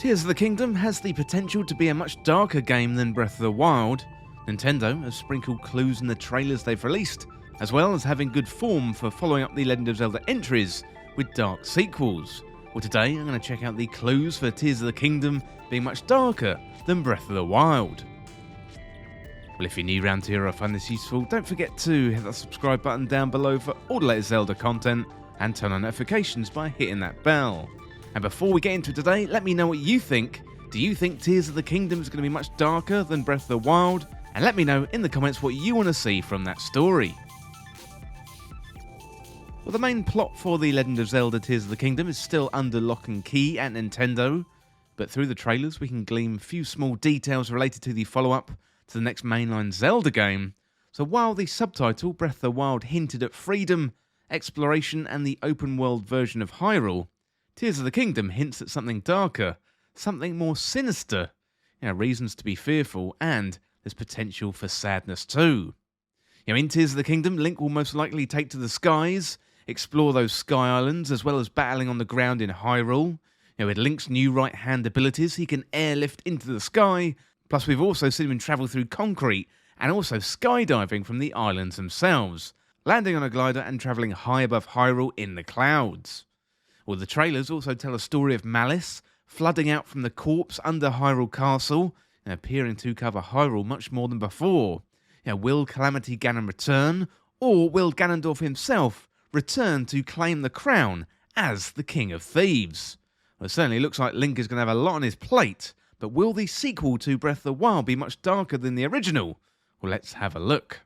Tears of the Kingdom has the potential to be a much darker game than Breath of the Wild. Nintendo has sprinkled clues in the trailers they've released, as well as having good form for following up the Legend of Zelda entries with dark sequels. Well, today I'm going to check out the clues for Tears of the Kingdom being much darker than Breath of the Wild. Well, if you're new around here or find this useful, don't forget to hit that subscribe button down below for all the latest Zelda content and turn on notifications by hitting that bell. And before we get into it today, let me know what you think. Do you think Tears of the Kingdom is going to be much darker than Breath of the Wild? And let me know in the comments what you want to see from that story. Well, the main plot for The Legend of Zelda Tears of the Kingdom is still under lock and key at Nintendo, but through the trailers we can glean a few small details related to the follow-up to the next mainline Zelda game. So while the subtitle Breath of the Wild hinted at freedom, exploration and the open world version of Hyrule, Tears of the Kingdom hints at something darker, something more sinister, reasons to be fearful, and there's potential for sadness too. In Tears of the Kingdom, Link will most likely take to the skies, explore those sky islands, as well as battling on the ground in Hyrule. With Link's new right-hand abilities, he can airlift into the sky, plus we've also seen him travel through concrete, and also skydiving from the islands themselves, landing on a glider and travelling high above Hyrule in the clouds. Well, the trailers also tell a story of malice flooding out from the corpse under Hyrule Castle, appearing to cover Hyrule much more than before. Will Calamity Ganon return, or will Ganondorf himself return to claim the crown as the King of Thieves? Well, it certainly looks like Link is going to have a lot on his plate, but will the sequel to Breath of the Wild be much darker than the original? Well, let's have a look.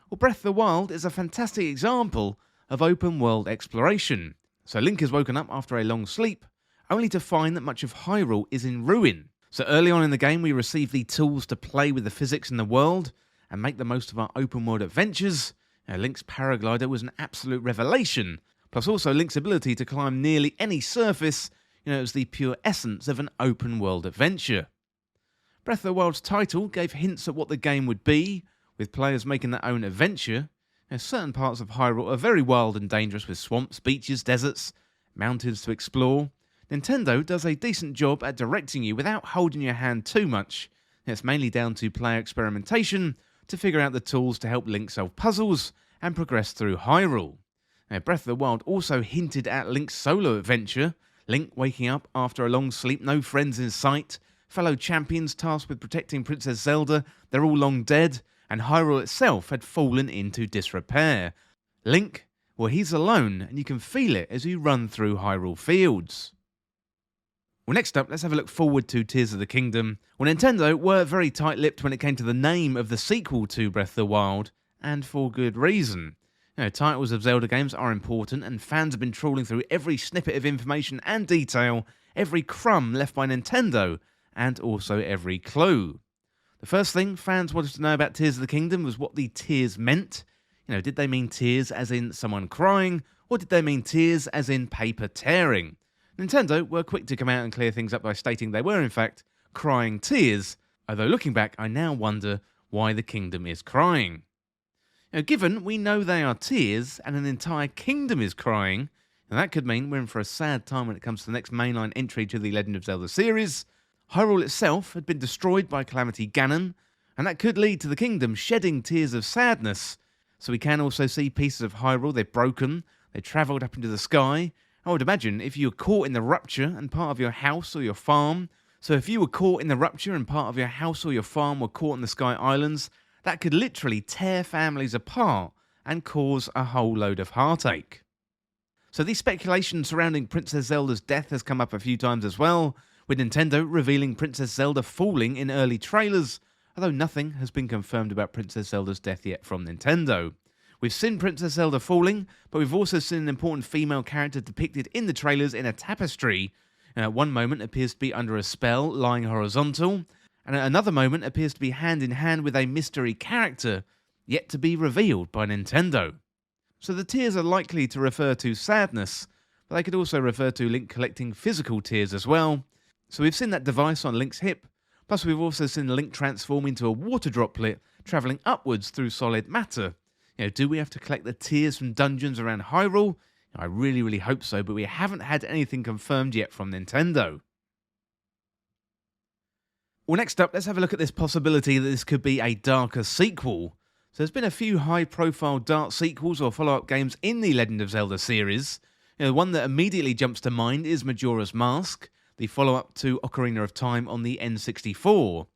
Well, Breath of the Wild is a fantastic example of open world exploration. So Link is woken up after a long sleep, only to find that much of Hyrule is in ruin. So early on in the game we receive the tools to play with the physics in the world and make the most of our open world adventures. Link's paraglider was an absolute revelation, plus also Link's ability to climb nearly any surface, is the pure essence of an open world adventure. Breath of the Wild's title gave hints at what the game would be, with players making their own adventure. Certain parts of Hyrule are very wild and dangerous with swamps, beaches, deserts, mountains to explore. Nintendo does a decent job at directing you without holding your hand too much. It's mainly down to player experimentation to figure out the tools to help Link solve puzzles and progress through Hyrule. Breath of the Wild also hinted at Link's solo adventure, Link waking up after a long sleep, no friends in sight, fellow champions tasked with protecting Princess Zelda, they're all long dead, and Hyrule itself had fallen into disrepair. Link, well, he's alone, and you can feel it as you run through Hyrule fields. Well, next up, let's have a look forward to Tears of the Kingdom. Well, Nintendo were very tight-lipped when it came to the name of the sequel to Breath of the Wild, and for good reason. Titles of Zelda games are important, and fans have been trawling through every snippet of information and detail, every crumb left by Nintendo, and also every clue. The first thing fans wanted to know about Tears of the Kingdom was what the tears meant. Did they mean tears as in someone crying, or did they mean tears as in paper tearing? Nintendo were quick to come out and clear things up by stating they were in fact crying tears, although looking back I now wonder why the kingdom is crying. Given we know they are tears and an entire kingdom is crying, and that could mean we're in for a sad time when it comes to the next mainline entry to the Legend of Zelda series. Hyrule itself had been destroyed by Calamity Ganon, and that could lead to the kingdom shedding tears of sadness. So we can also see pieces of Hyrule, they've broken, they travelled up into the sky. I would imagine if you were caught in the rupture and part of your house or your farm, so if you were caught in the rupture and part of your house or your farm were caught in the Sky Islands, that could literally tear families apart and cause a whole load of heartache. So the speculation surrounding Princess Zelda's death has come up a few times as well, with Nintendo revealing Princess Zelda falling in early trailers, although nothing has been confirmed about Princess Zelda's death yet from Nintendo. We've seen Princess Zelda falling, but we've also seen an important female character depicted in the trailers in a tapestry. At one moment appears to be under a spell, lying horizontal, and at another moment appears to be hand in hand with a mystery character, yet to be revealed by Nintendo. So the tears are likely to refer to sadness, but they could also refer to Link collecting physical tears as well. So we've seen that device on Link's hip, plus we've also seen Link transform into a water droplet, travelling upwards through solid matter. Do we have to collect the tears from dungeons around Hyrule? I really hope so, but we haven't had anything confirmed yet from Nintendo. Well, next up, let's have a look at this possibility that this could be a darker sequel. So there's been a few high-profile dark sequels or follow-up games in the Legend of Zelda series. The one that immediately jumps to mind is Majora's Mask, the follow-up to Ocarina of Time on the N64.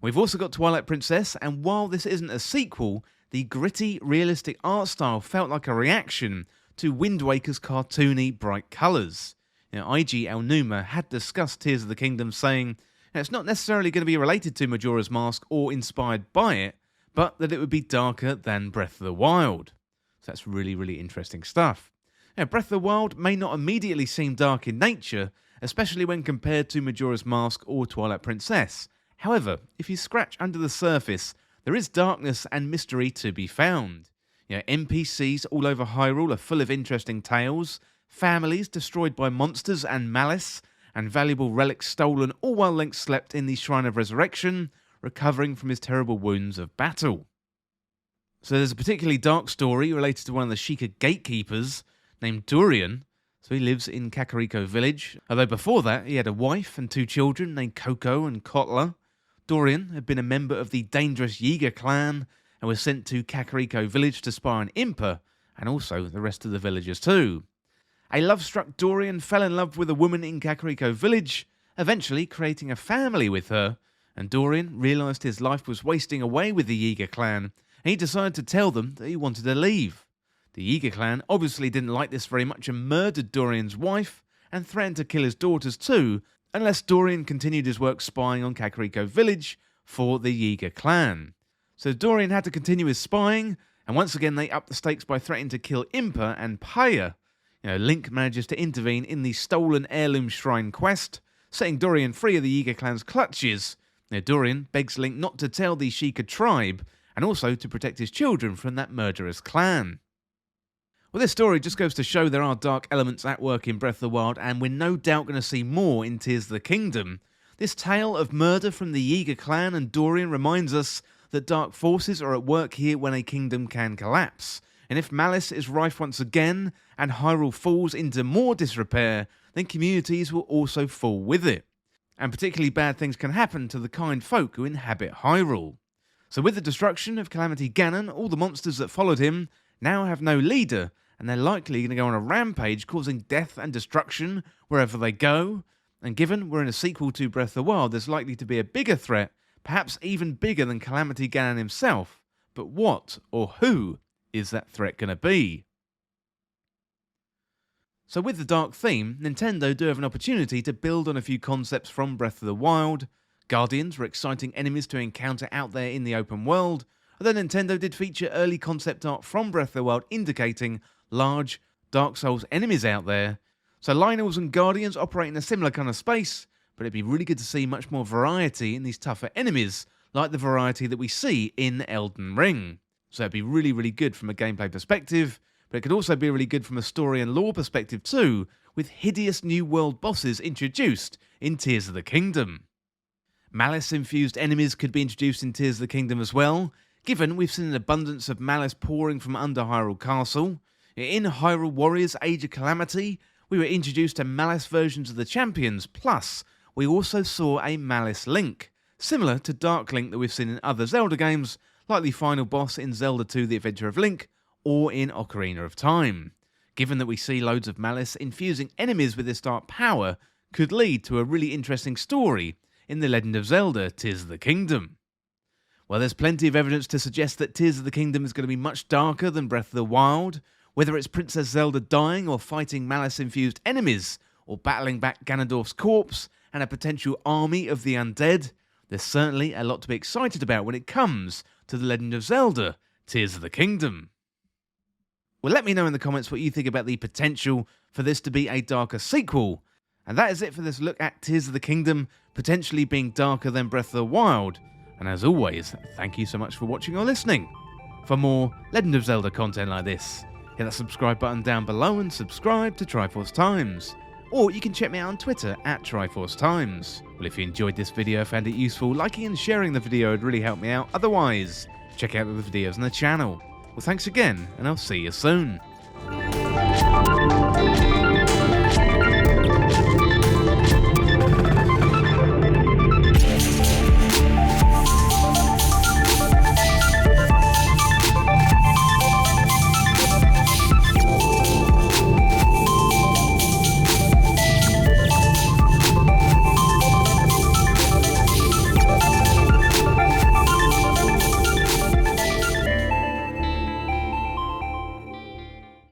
We've also got Twilight Princess, and while this isn't a sequel, the gritty, realistic art style felt like a reaction to Wind Waker's cartoony, bright colours. IG Aonuma had discussed Tears of the Kingdom, saying it's not necessarily going to be related to Majora's Mask or inspired by it, but that it would be darker than Breath of the Wild. So that's really interesting stuff. Breath of the Wild may not immediately seem dark in nature, especially when compared to Majora's Mask or Twilight Princess. However, if you scratch under the surface, there is darkness and mystery to be found. NPCs all over Hyrule are full of interesting tales, families destroyed by monsters and malice, and valuable relics stolen, all while Link slept in the Shrine of Resurrection, recovering from his terrible wounds of battle. So there's a particularly dark story related to one of the Sheikah gatekeepers, named Durian. So he lives in Kakariko Village, although before that he had a wife and 2 children named Coco and Kotla. Durian had been a member of the dangerous Yiga clan and was sent to Kakariko Village to spy on Impa, and also the rest of the villagers too. A love-struck Durian fell in love with a woman in Kakariko Village, eventually creating a family with her, and Durian realised his life was wasting away with the Yiga clan, and he decided to tell them that he wanted to leave. The Yiga clan obviously didn't like this very much and murdered Durian's wife, and threatened to kill his daughters too, unless Durian continued his work spying on Kakariko Village for the Yiga clan. So Durian had to continue his spying, and once again they upped the stakes by threatening to kill Impa and Paya. Link manages to intervene in the stolen heirloom shrine quest, setting Durian free of the Yiga clan's clutches. Durian begs Link not to tell the Sheikah tribe, and also to protect his children from that murderous clan. Well, this story just goes to show there are dark elements at work in Breath of the Wild, and we're no doubt going to see more in Tears of the Kingdom. This tale of murder from the Yiga clan and Durian reminds us that dark forces are at work here when a kingdom can collapse. And if malice is rife once again, and Hyrule falls into more disrepair, then communities will also fall with it. And particularly bad things can happen to the kind folk who inhabit Hyrule. So with the destruction of Calamity Ganon, all the monsters that followed him now have no leader, and they're likely going to go on a rampage causing death and destruction wherever they go. And given we're in a sequel to Breath of the Wild, there's likely to be a bigger threat, perhaps even bigger than Calamity Ganon himself. But what or who is that threat going to be? So with the dark theme, Nintendo do have an opportunity to build on a few concepts from Breath of the Wild. Guardians were exciting enemies to encounter out there in the open world, although Nintendo did feature early concept art from Breath of the Wild indicating large Dark Souls enemies out there. So Lynels and Guardians operate in a similar kind of space, but it'd be really good to see much more variety in these tougher enemies, like the variety that we see in Elden Ring. So it'd be really good from a gameplay perspective, but it could also be really good from a story and lore perspective too, with hideous new world bosses introduced in Tears of the Kingdom. Malice-infused enemies could be introduced in Tears of the Kingdom as well, given we've seen an abundance of malice pouring from under Hyrule Castle. In Hyrule Warriors Age of Calamity, we were introduced to malice versions of the champions, plus we also saw a malice Link, similar to Dark Link that we've seen in other Zelda games, like the final boss in Zelda 2 The Adventure of Link, or in Ocarina of Time. Given that we see loads of malice, infusing enemies with this dark power could lead to a really interesting story in The Legend of Zelda Tears of the Kingdom. Well, there's plenty of evidence to suggest that Tears of the Kingdom is going to be much darker than Breath of the Wild, whether it's Princess Zelda dying or fighting malice-infused enemies, or battling back Ganondorf's corpse and a potential army of the undead. There's certainly a lot to be excited about when it comes to The Legend of Zelda Tears of the Kingdom. Well, let me know in the comments what you think about the potential for this to be a darker sequel. And that is it for this look at Tears of the Kingdom potentially being darker than Breath of the Wild. And as always, thank you so much for watching or listening. For more Legend of Zelda content like this, hit that subscribe button down below and subscribe to Triforce Times. Or you can check me out on Twitter at Triforce Times. Well, if you enjoyed this video, found it useful, liking and sharing the video would really help me out. Otherwise, check out the videos on the channel. Well, thanks again, and I'll see you soon.